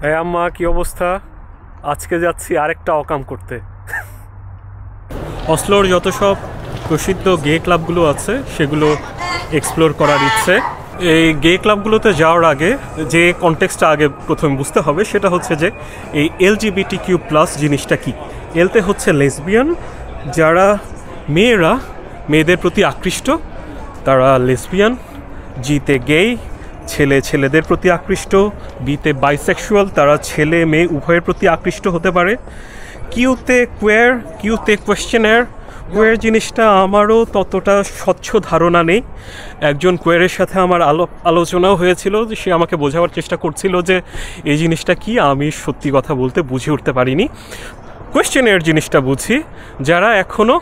হ্যাঁ আম্মা, কি অবস্থা? আজকে যাচ্ছি আরেকটা অকাম করতে। অসলোর যত সব প্রসিদ্ধ গে ক্লাবগুলো আছে সেগুলো এক্সপ্লোর করার ইচ্ছে। এই গে ক্লাবগুলোতে যাওয়ার আগে যে কনটেক্সটটা আগে প্রথমে বুঝতে হবে সেটা হচ্ছে যে এই LGBTQ+ জিনিসটা কি। এলতে হচ্ছে লেসবিয়ান, যারা মেয়েদের প্রতি আকৃষ্ট তারা লেসবিয়ান। জিতে গেই, ছেলেদের প্রতি আকৃষ্ট। বিতে বাইসেক্সুয়াল, তারা ছেলে মেয়ে উভয়ের প্রতি আকৃষ্ট হতে পারে। কিউতে কোয়েশ্চেনার। কোয়ের জিনিসটা আমারও ততটা স্বচ্ছ ধারণা নেই। একজন কোয়েরের সাথে আমার আলোচনাও হয়েছিল, সে আমাকে বোঝাবার চেষ্টা করছিল যে এই জিনিসটা কি। আমি সত্যি কথা বলতে বুঝে উঠতে পারিনি। কোয়েশ্চেনার জিনিসটা বুঝি, যারা এখনও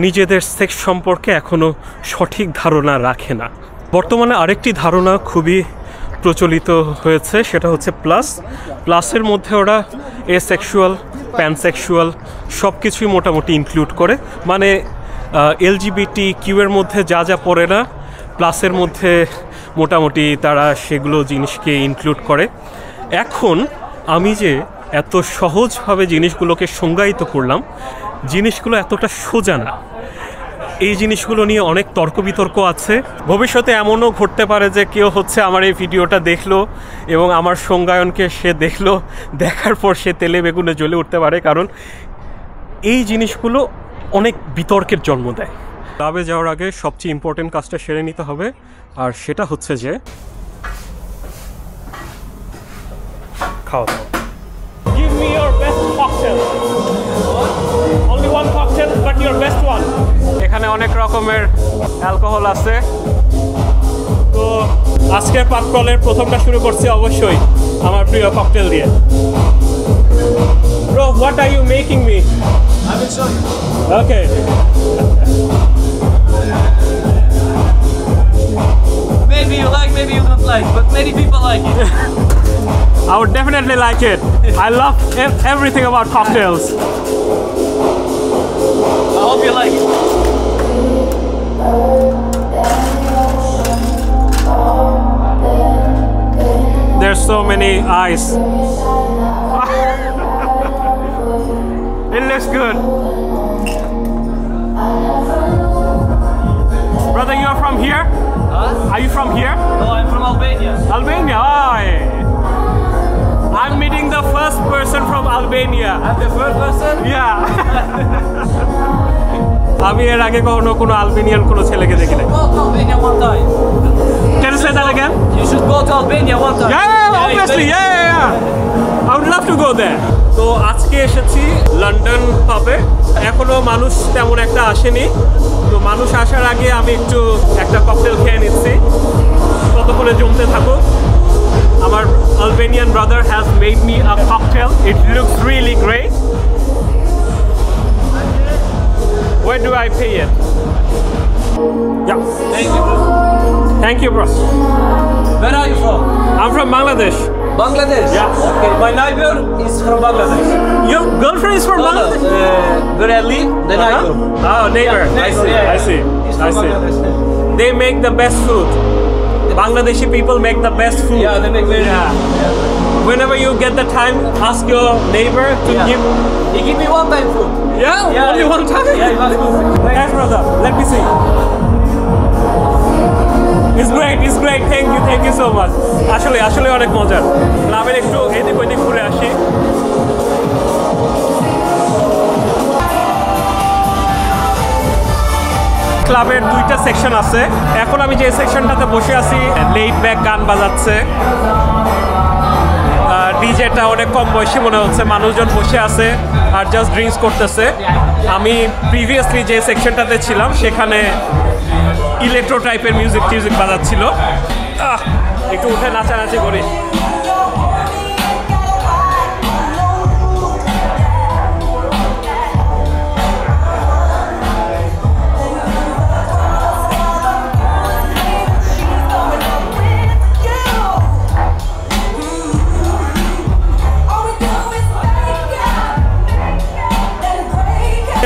নিজেদের সেক্স সম্পর্কে এখনও সঠিক ধারণা রাখে না। বর্তমানে আরেকটি ধারণা খুবই প্রচলিত হয়েছে, সেটা হচ্ছে প্লাসের মধ্যে ওরা এসেক্সুয়াল, প্যানসেক্সুয়াল সব কিছুই মোটামুটি ইনক্লুড করে। মানে LGBTQ এর মধ্যে যা যা পড়ে না, প্লাসের মধ্যে মোটামুটি তারা সেগুলো জিনিসকে ইনক্লুড করে। এখন আমি যে এত সহজভাবে জিনিসগুলোকে সংজ্ঞায়িত করলাম, জিনিসগুলো এতটা সোজা না। এই জিনিসগুলো নিয়ে অনেক তর্ক বিতর্ক আছে। ভবিষ্যতে এমনও ঘটতে পারে যে কেউ হচ্ছে আমার এই ভিডিওটা দেখলো এবং আমার সংজ্ঞায়নকে সে দেখলো, দেখার পর সে তেলে বেগুনে জ্বলে উঠতে পারে, কারণ এই জিনিসগুলো অনেক বিতর্কের জন্ম দেয়। ক্লাবে যাওয়ার আগে সবচেয়ে ইম্পর্টেন্ট কাজটা সেরে নিতে হবে, আর সেটা হচ্ছে যে খাওয়া দাওয়া। Give me your best cocktail. Only one cocktail, but your best one. এখানে অনেক রকমের অ্যালকোহল আছে। তো আজকের পাককলের প্রথমটা শুরু করছি অবশ্যই আমার প্রিয় ককটেল দিয়ে। Bro, what are you making me? I will show you. Okay. Maybe you like, maybe you don't like, but many people like it. I would definitely like it. I love everything about cocktails. I hope you like it. There's so many eyes. It looks good. Brother, you are from here? Huh? Are you from here? No, I'm from Albania. Albania? Oh, yeah. I'm meeting the first person from Albania. I'm the first person? Yeah. আমি এর আগে কোনো Albanian কোনো ছেলেকে দেখি নাই। Go to Albania one time. Can you say that again? You should go to Albania one time. Yeah, obviously, yeah. I would love to go there. তো আজকে এসেছি লন্ডন পাবে। এখনো মানুষ তেমন একটা আসেনি, তো মানুষ আসার আগে আমি একটু একটা ককটেল খেয়ে নিচ্ছি, ততক্ষণে জমতে থাকো। আমার Albanian brother has made me a cocktail. It looks really great. Where do I pay it? Yeah. Thank you. Thank you, bro. Where are you from? I'm from Bangladesh. Bangladesh? Yeah. Okay, my neighbor is from Bangladesh. Your girlfriend is from Bangladesh? Where I live, the neighbor. Oh, neighbor. Yeah, I see. yeah. I see. He's I from see. Bangladesh. They make the best food. Bangladeshi people make the best food. Yeah, they make very Yeah. Whenever you get the time, ask your neighbor to give. He give me one time food. Yeah, only one time. Yeah, it was good. Thanks, brother. Let me see. It's great. It's great. Thank you so much. আসলে অনেক মজার। ক্লাবের একটু এদিক ওদিক ঘুরে আসি। ক্লাবের দুইটা সেকশন আছে। এখন আমি যে সেকশনটাতে বসে আছি, লেট ব্যাক গান বাজাচ্ছে, ডিজেটা অনেক কম বয়সী মনে হচ্ছে, মানুষজন বসে আছে আর জাস্ট ড্রিঙ্কস করতেছে। আমি প্রিভিয়াসলি যে সেকশনটাতে ছিলাম সেখানে ইলেকট্রো টাইপের মিউজিক বাজাচ্ছিল। একটু উঠে নাচানাচি করি।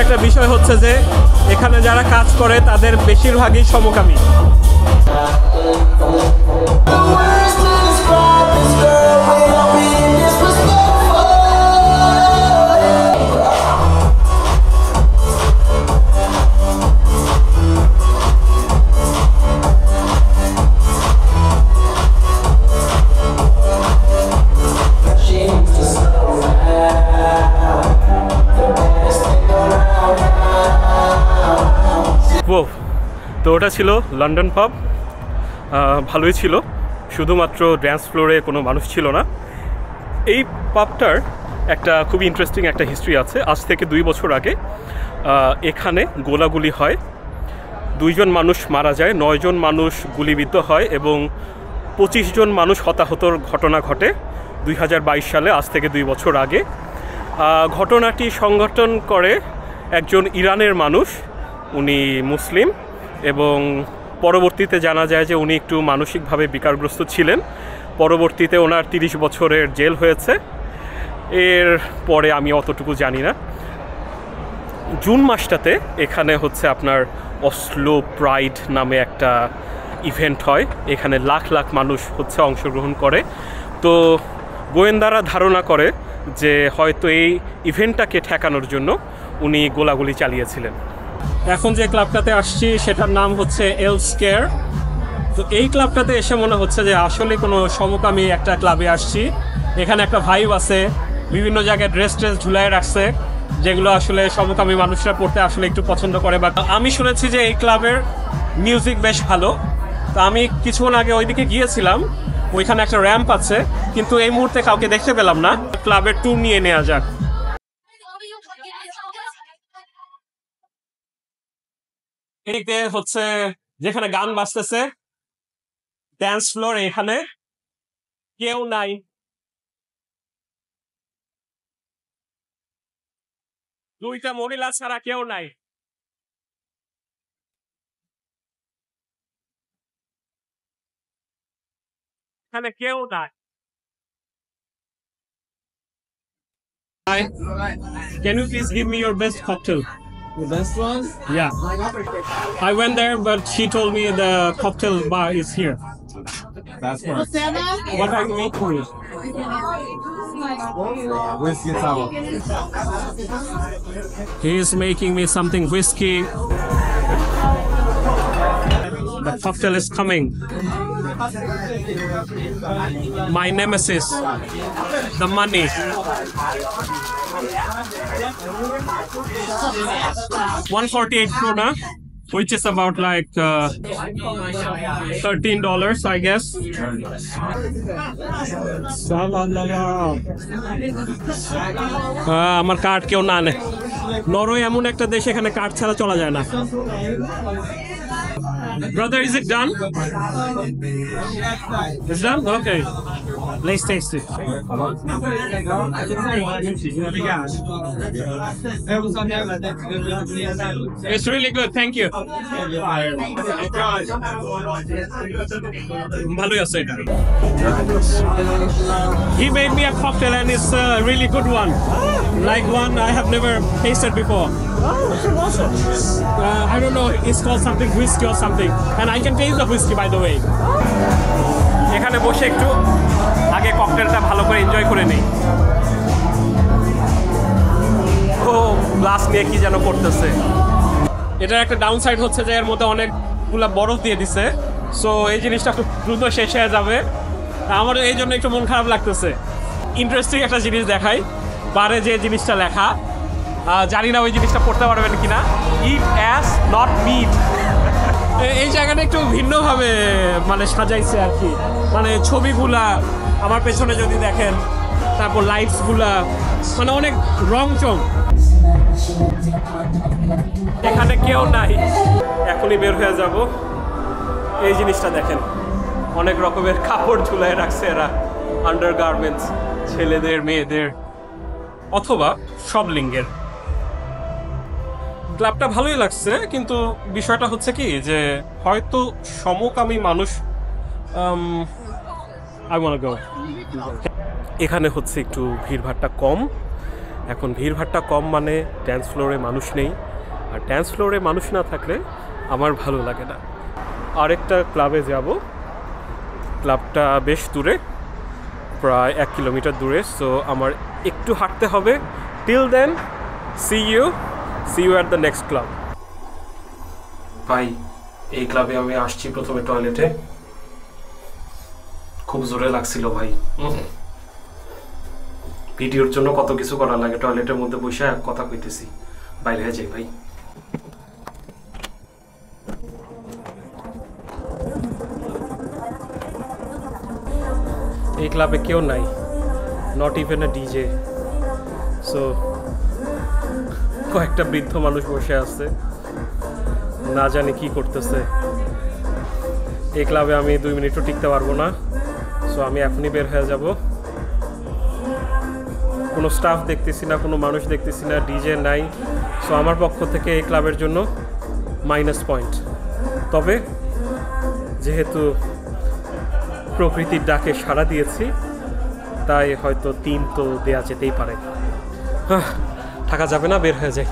একটা বিষয় হচ্ছে যে এখানে যারা কাজ করে তাদের বেশিরভাগই সমকামী। The words to describe this girl will be ওটা ছিল লন্ডন পাব। ভালোই ছিল, শুধুমাত্র ড্যান্স ফ্লোরে কোনো মানুষ ছিল না। এই পাবটার একটা খুবই ইন্টারেস্টিং একটা হিস্ট্রি আছে। আজ থেকে 2 বছর আগে এখানে গোলাগুলি হয়, 2 জন মানুষ মারা যায়, 9 জন মানুষ গুলিবিদ্ধ হয় এবং 25 জন মানুষ হতাহতর ঘটনা ঘটে 2022 সালে, আজ থেকে 2 বছর আগে। ঘটনাটি সংগঠন করে একজন ইরানের মানুষ, উনি মুসলিম, এবং পরবর্তীতে জানা যায় যে উনি একটু মানসিকভাবে বিকারগ্রস্ত ছিলেন। পরবর্তীতে ওনার 30 বছরের জেল হয়েছে। এর পরে আমি অতটুকু জানি না। জুন মাসটাতে এখানে হচ্ছে আপনার অসলো প্রাইড নামে একটা ইভেন্ট হয়, এখানে লাখ লাখ মানুষ হচ্ছে অংশগ্রহণ করে। তো গোয়েন্দারা ধারণা করে যে হয়তো এই ইভেন্টটাকে ঠেকানোর জন্য উনি গোলাগুলি চালিয়েছিলেন। এখন যে ক্লাবটাতে আসছি সেটার নাম হচ্ছে এল স্কেয়ার। তো এই ক্লাবটাতে এসে মনে হচ্ছে যে আসলে কোনো সমকামী একটা ক্লাবে আসছি। এখানে একটা ভাইব আছে, বিভিন্ন জায়গায় ড্রেস ঝুলাই রাখছে যেগুলো আসলে সমকামী মানুষরা পড়তে আসলে একটু পছন্দ করে। বা আমি শুনেছি যে এই ক্লাবের মিউজিক বেশ ভালো। তো আমি কিছুক্ষণ আগে ওইদিকে গিয়েছিলাম, ওইখানে একটা র্যাম্প আছে, কিন্তু এই মুহূর্তে কাউকে দেখতে পেলাম না। ক্লাবের ট্যুর নিয়ে নেওয়া যাক। এদিকে হচ্ছে যেখানে গান বাজতেছে, ড্যান্স ফ্লোর, এখানে কেউ নাই। দুইটা মহিলা ছাড়া কেউ নাই। এখানে কেউ নাই। Hi. Can you please give me your best cocktail? The best one? Yeah. I went there, but she told me the cocktail bar is here. That's one. What I can make for you? Whiskey sour. He is making me something whiskey. The cocktail is coming. My nemesis, the money. 148 krona, which is about like $13, I guess. আমার card কেউ না নেয়। Norway এমন একটা দেশ, এখানে card ছাড়া চলা যায় না। Brother, is it done? It's done? Okay. Let's taste it. It's really good, thank you. He made me a cocktail and it's a really good one. Like one I have never tasted before. I don't know, it's called something whiskey or something. And I can taste the whiskey, by the way. এখানে বসে একটু আগে ককটেলটা ভালো করে enjoy করে নেই। ও glass নিয়ে কি যেন করতেছে। এটার একটা ডাউন সাইড হচ্ছে যে এর মধ্যে অনেকগুলা বরফ দিয়ে দিছে, সো এই জিনিসটা খুব দ্রুত শেষ হয়ে যাবে। আমার এই জন্য একটু মন খারাপ লাগতেছে। ইন্টারেস্টিং একটা জিনিস দেখাই, বারে যে জিনিসটা লেখা, জানি না ওই জিনিসটা পড়তে পারবেন কিনা। ইট অ্যাস নট মিট। এই জায়গাটা একটু ভিন্নভাবে মানে সাজাইছে আর কি, মানে ছবিগুলা আমার পেছনে যদি দেখেন, তারপর লাইটসগুলা মানে অনেক রং চং। এখানে কেউ নাই, এখনই বের হয়ে যাব। এই জিনিসটা দেখেন, অনেক রকমের কাপড় ঝুলাই রাখছে এরা, আন্ডার গার্মেন্টস, ছেলেদের মেয়েদের অথবা সব লিঙ্গের। ক্লাবটা ভালোই লাগছে, কিন্তু বিষয়টা হচ্ছে কি যে হয়তো সমকামী মানুষ এখানে হচ্ছে একটু ভিড়ভাট্টা কম। এখন ভিড়ভাট্টা কম মানে ড্যান্স ফ্লোরে মানুষ নেই, আর ড্যান্স ফ্লোরে মানুষ না থাকলে আমার ভালো লাগে না। আরেকটা ক্লাবে যাব, ক্লাবটা বেশ দূরে, প্রায় 1 কিলোমিটার দূরে, সো আমার একটু হাঁটতে হবে। Till then, see you at the next club. ভাই, এই ক্লাবে আমি আসছি প্রথমে টয়লেটে, খুব জোরে লাগছিল ভাই। ভিডিওর জন্য কত কিছু করা লাগে, টয়লেটের মধ্যে বসে কথা কইতেছি, বাইরে যাই ভাই। ক্লাবে কেউ নাই, not even a DJ. So কয়েকটা বৃদ্ধ মানুষ বসে আছে, না জানি কি করতেছে। এই ক্লাবে আমি 2 মিনিটও টিকতে পারবো না। সো আমি এখনই বের হয়ে যাব। কোনো স্টাফ দেখতেছি না, কোনো মানুষ দেখতেছি না, ডিজে নাই। সো আমার পক্ষ থেকে এই ক্লাবের জন্য মাইনাস পয়েন্ট। তবে যেহেতু প্রকৃতির ডাকে সাড়া দিয়েছি, তাই হয়তো 3 তো দেয়া যেতেই পারে। থাকা যাবে না, বের হয়ে যায়।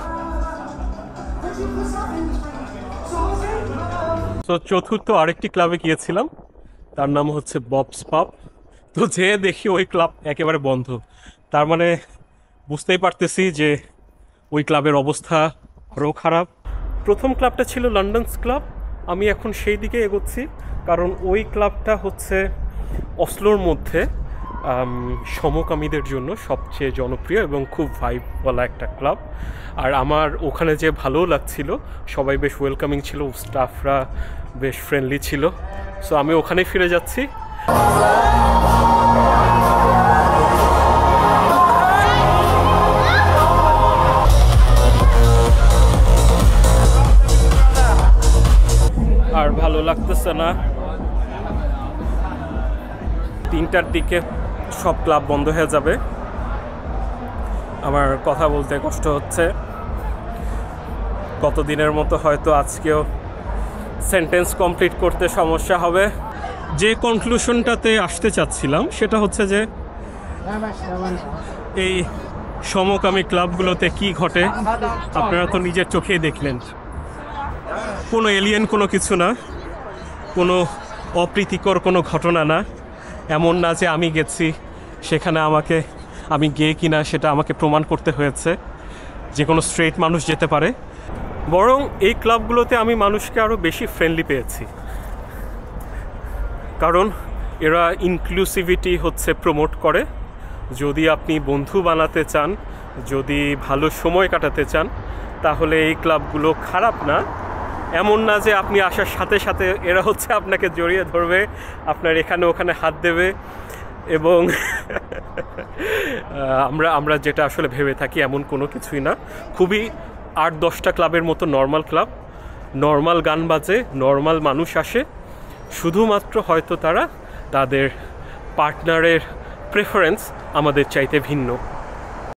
তো চতুর্থ আরেকটি ক্লাবে গিয়েছিলাম, তার নাম হচ্ছে ববস পাব। তো যে দেখি ওই ক্লাব একেবারে বন্ধ। তার মানে বুঝতেই পারতেছি যে ওই ক্লাবের অবস্থা আরও খারাপ। প্রথম ক্লাবটা ছিল লন্ডনস ক্লাব, আমি এখন সেই দিকে এগোচ্ছি, কারণ ওই ক্লাবটা হচ্ছে অসলোর মধ্যে সমকামীদের জন্য সবচেয়ে জনপ্রিয় এবং খুব ভাইবওয়ালা একটা ক্লাব। আর আমার ওখানে যে ভালো লাগছিল, সবাই বেশ ওয়েলকামিং ছিল, স্টাফরা বেশ ফ্রেন্ডলি ছিল। সো আমি ওখানেই ফিরে যাচ্ছি। আর ভালো লাগতেছে না, 3টার দিকে সব ক্লাব বন্ধ হয়ে যাবে। আমার কথা বলতে কষ্ট হচ্ছে। কতদিনের মতো হয়তো আজকেও সেন্টেন্স কমপ্লিট করতে সমস্যা হবে। যে কনক্লুশনটাতে আসতে চাচ্ছিলাম সেটা হচ্ছে যে এই সমকামী ক্লাবগুলোতে কি ঘটে আপনারা তো নিজের চোখেই দেখলেন। কোনো এলিয়েন কোনো কিছু না, কোনো অপ্রীতিকর কোনো ঘটনা না। এমন না যে আমি গেছি সেখানে আমি গে কিনা সেটা আমাকে প্রমাণ করতে হয়েছে। যে কোনো স্ট্রেট মানুষ যেতে পারে। বরং এই ক্লাবগুলোতে আমি মানুষকে আরও বেশি ফ্রেন্ডলি পেয়েছি, কারণ এরা ইনক্লুসিভিটি হচ্ছে প্রমোট করে। যদি আপনি বন্ধু বানাতে চান, যদি ভালো সময় কাটাতে চান, তাহলে এই ক্লাবগুলো খারাপ না। এমন না যে আপনি আসার সাথে সাথে এরা হচ্ছে আপনাকে জড়িয়ে ধরবে, আপনার এখানে ওখানে হাত দেবে এবং আমরা যেটা আসলে ভেবে থাকি এমন কোনো কিছুই না। খুবই 8-10টা ক্লাবের মতো নর্মাল ক্লাব, নর্মাল গান বাজে, নর্মাল মানুষ আসে। শুধুমাত্র হয়তো তারা তাদের পার্টনারের প্রেফারেন্স আমাদের চাইতে ভিন্ন।